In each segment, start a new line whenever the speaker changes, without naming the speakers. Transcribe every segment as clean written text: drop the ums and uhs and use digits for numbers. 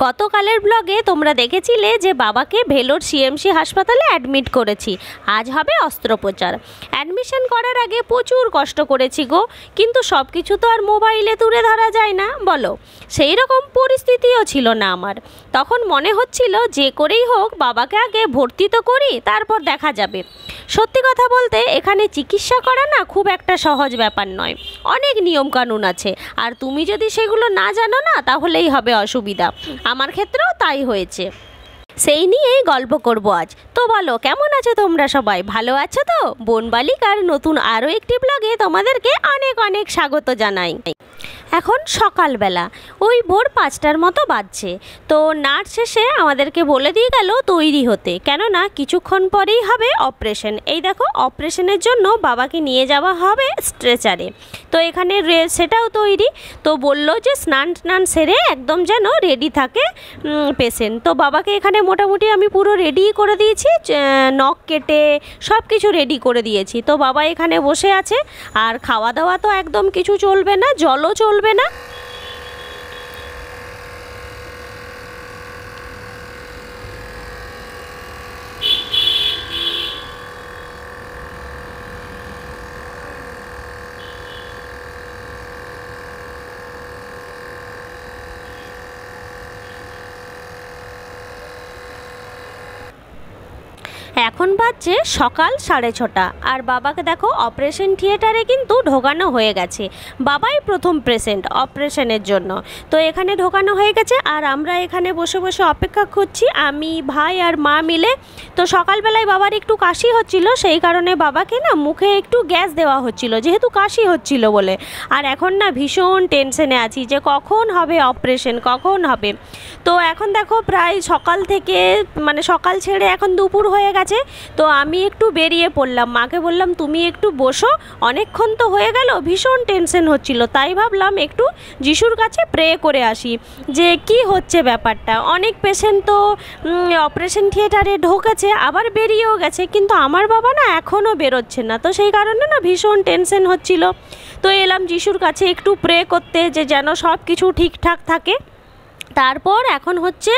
গতকালের ব্লগে তোমরা দেখেছিলে যে বাবাকে ভেলোর সিএমসি হাসপাতালে অ্যাডমিট করেছি। আজ হবে অস্ত্রোপচার। অ্যাডমিশন করার আগে প্রচুর কষ্ট করেছি গো, কিন্তু সব কিছু তো আর মোবাইলে তুলে ধরা যায় না বলো। সেই রকম পরিস্থিতিও ছিল না আমার। তখন মনে হচ্ছিল যে করেই হোক বাবাকে আগে ভর্তি তো করি, তারপর দেখা যাবে। সত্যি কথা বলতে এখানে চিকিৎসা করা না খুব একটা সহজ ব্যাপার নয়, অনেক নিয়মকানুন আছে, আর তুমি যদি সেগুলো না জানো না তাহলেই হবে অসুবিধা। আমার ক্ষেত্রেও তাই হয়েছে। সেই নিয়েই গল্প করব আজ। তো বলো, কেমন আছো তোমরা সবাই? ভালো আছো তো? বনবালিকার নতুন আরও একটি ব্লগে তোমাদেরকে অনেক অনেক স্বাগত জানাই। এখন সকালবেলা ওই ভোর 5টার মতো বাজছে। তো নার্স এসে আমাদেরকে বলে দিয়ে গেল তৈরি হতে, কেননা কিছুক্ষণ পরেই হবে অপারেশন। এই দেখো, অপারেশনের জন্য বাবাকে নিয়ে যাওয়া হবে স্ট্রেচারে। তো এখানে সেটাও তৈরি। তো বলল যে স্নান টান সেরে একদম যেন রেডি থাকে পেশেন্ট। তো বাবাকে এখানে মোটামুটি আমি পুরো রেডি করে দিয়েছি, নখ কেটে সব কিছু রেডি করে দিয়েছি। তো বাবা এখানে বসে আছে, আর খাওয়া দাওয়া তো একদম কিছু চলবে না, জলও চলবে না। এখন বাজছে সকাল 6:30, আর বাবাকে দেখো অপারেশন থিয়েটারে কিন্তু ঢোকানো হয়ে গেছে। বাবাই প্রথম পেশেন্ট অপারেশনের জন্য। তো এখানে ঢোকানো হয়ে গেছে, আর আমরা এখানে বসে বসে অপেক্ষা করছি, আমি, ভাই আর মা মিলে। তো সকালবেলায় বাবার একটু কাশি হচ্ছিল, সেই কারণে বাবাকে না মুখে একটু গ্যাস দেওয়া হচ্ছিল, যেহেতু কাশি হচ্ছিল বলে। আর এখন না ভীষণ টেনশনে আছি যে কখন হবে অপারেশন, কখন হবে। তো এখন দেখো প্রায় সকাল থেকে মানে সকাল ছেড়ে এখন দুপুর হয়ে গেছে। তো আমি একটু বেরিয়ে পড়লাম, মাকে বললাম তুমি একটু বসো, অনেকক্ষণ তো হয়ে গেল, ভীষণ টেনশন হচ্ছিল। তাই ভাবলাম একটু যিশুর কাছে প্রে করে আসি যে কি হচ্ছে ব্যাপারটা। অনেক পেশেন্ট তো অপারেশন থিয়েটারে ঢোকেছে, আবার বেরিয়েও গেছে, কিন্তু আমার বাবা না এখনও বেরোচ্ছে না। তো সেই কারণে না ভীষণ টেনশন হচ্ছিল। তো এলাম যিশুর কাছে একটু প্রে করতে যে যেন সব কিছু ঠিকঠাক থাকে। তারপর এখন হচ্ছে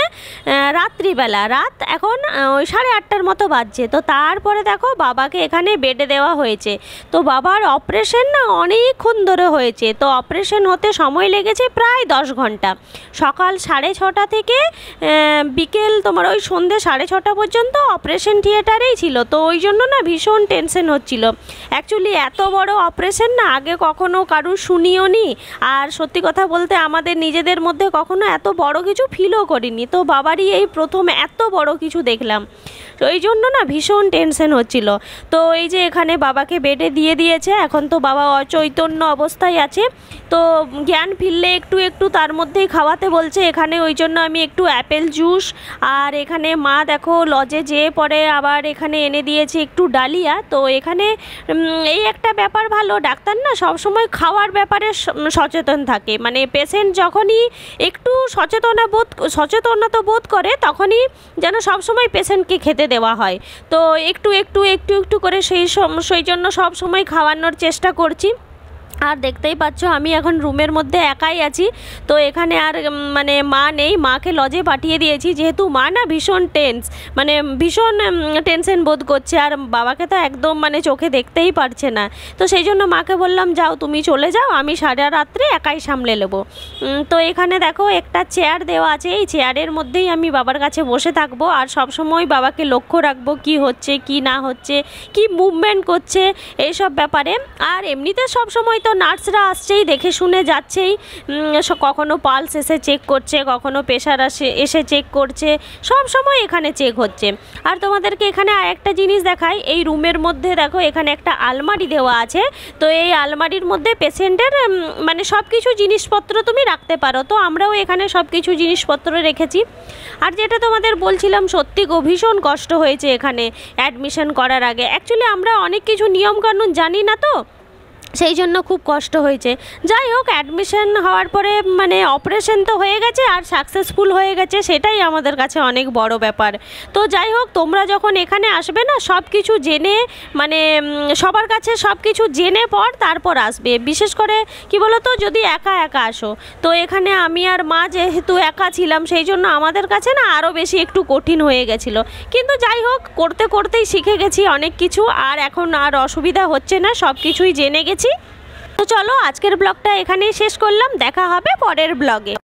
রাত্রিবেলা, রাত এখন ওই 8:30টার মতো বাজছে। তো তারপরে দেখো বাবাকে এখানে বেডে দেওয়া হয়েছে। তো বাবার অপারেশন না অনেকক্ষণ ধরে হয়েছে। তো অপারেশন হতে সময় লেগেছে প্রায় 10 ঘন্টা। সকাল 6:30 থেকে বিকেল তোমার ওই সন্ধ্যে 6:30 পর্যন্ত অপারেশন থিয়েটারেই ছিল। তো ওই জন্য না ভীষণ টেনশন হচ্ছিল। অ্যাকচুয়ালি এত বড় অপারেশন না আগে কখনো কারুর শুনিও নি, আর সত্যি কথা বলতে আমাদের নিজেদের মধ্যে কখনো এত বড় কিছু ফিলও করিনি। তো বাবারই এই প্রথম এত বড় কিছু দেখলাম, ওই জন্য না ভীষণ টেনশন হচ্ছিল। তো এই যে এখানে বাবাকে বেডে দিয়ে দিয়েছে, এখন তো বাবা অচৈতন্য অবস্থায় আছে। তো জ্ঞান ফিরলে একটু একটু তার মধ্যেই খাওয়াতে বলছে এখানে, ওই জন্য আমি একটু অ্যাপেল জুস, আর এখানে মা দেখো লজে যেয়ে পরে আবার এখানে এনে দিয়েছে একটু ডালিয়া। তো এখানে এই একটা ব্যাপার ভালো, ডাক্তার না সবসময় খাওয়ার ব্যাপারে সচেতন থাকে। মানে পেশেন্ট যখনই একটু সচেতনতা বোধ করে তখনই যেন সবসময় পেশেন্টকে খেতে দেওয়া হয়। তো একটু একটু একটু একটু করে সেই জন্য সব সময় খাওয়ানোর চেষ্টা করছি। আর দেখতেই পাচ্ছ আমি এখন রুমের মধ্যে একাই আছি। তো এখানে আর মানে মা নেই, মাকে লজে পাঠিয়ে দিয়েছি, যেহেতু মা না ভীষণ ভীষণ টেনশন বোধ করছে, আর বাবাকে তো একদম মানে চোখে দেখতেই পারছে না। তো সেই জন্য মাকে বললাম যাও তুমি চলে যাও, আমি সারা রাত্রে একাই সামলে নেবো। তো এখানে দেখো একটা চেয়ার দেওয়া আছে, এই চেয়ারের মধ্যেই আমি বাবার কাছে বসে থাকবো, আর সবসময় বাবাকে লক্ষ্য রাখবো কি হচ্ছে কি না হচ্ছে, কি মুভমেন্ট করছে এইসব ব্যাপারে। আর এমনিতে সবসময় তো নার্সরা আসছেই, দেখে শুনে যাচ্ছেই, কখনো পালস এসে চেক করছে, কখনো প্রেশার এসে চেক করছে, সব সময় এখানে চেক হচ্ছে। আর তোমাদেরকে এখানে আরেকটা জিনিস দেখাই, এই রুমের মধ্যে দেখো এখানে একটা আলমারি দেওয়া আছে। তো এই আলমারির মধ্যে পেশেন্টের মানে সব কিছু জিনিসপত্র তুমি রাখতে পারো। তো আমরাও এখানে সব কিছু জিনিসপত্র রেখেছি। আর যেটা তোমাদের বলছিলাম, সত্যি ভীষণ কষ্ট হয়েছে এখানে অ্যাডমিশন করার আগে। অ্যাকচুয়ালি আমরা অনেক কিছু নিয়মকানুন জানি না, তো সেই জন্য খুব কষ্ট হয়েছে। যাই হোক, অ্যাডমিশন হওয়ার পরে মানে অপারেশন তো হয়ে গেছে আর সাকসেসফুল হয়ে গেছে, সেটাই আমাদের কাছে অনেক বড় ব্যাপার। তো যাই হোক, তোমরা যখন এখানে আসবে না, সব কিছু জেনে মানে সবার কাছে সব কিছু জেনে পর তারপর আসবে। বিশেষ করে কি বলো তো, যদি একা একা আসো, তো এখানে আমি আর মা যেহেতু একা ছিলাম, সেই জন্য আমাদের কাছে না আরও বেশি একটু কঠিন হয়ে গেছিলো। কিন্তু যাই হোক, করতে করতেই শিখে গেছি অনেক কিছু, আর এখন আর অসুবিধা হচ্ছে না, সব কিছুই জেনে গেছি। তো চলো, আজকের ব্লগটা এখানেই শেষ করলাম, দেখা হবে পরের ব্লগে।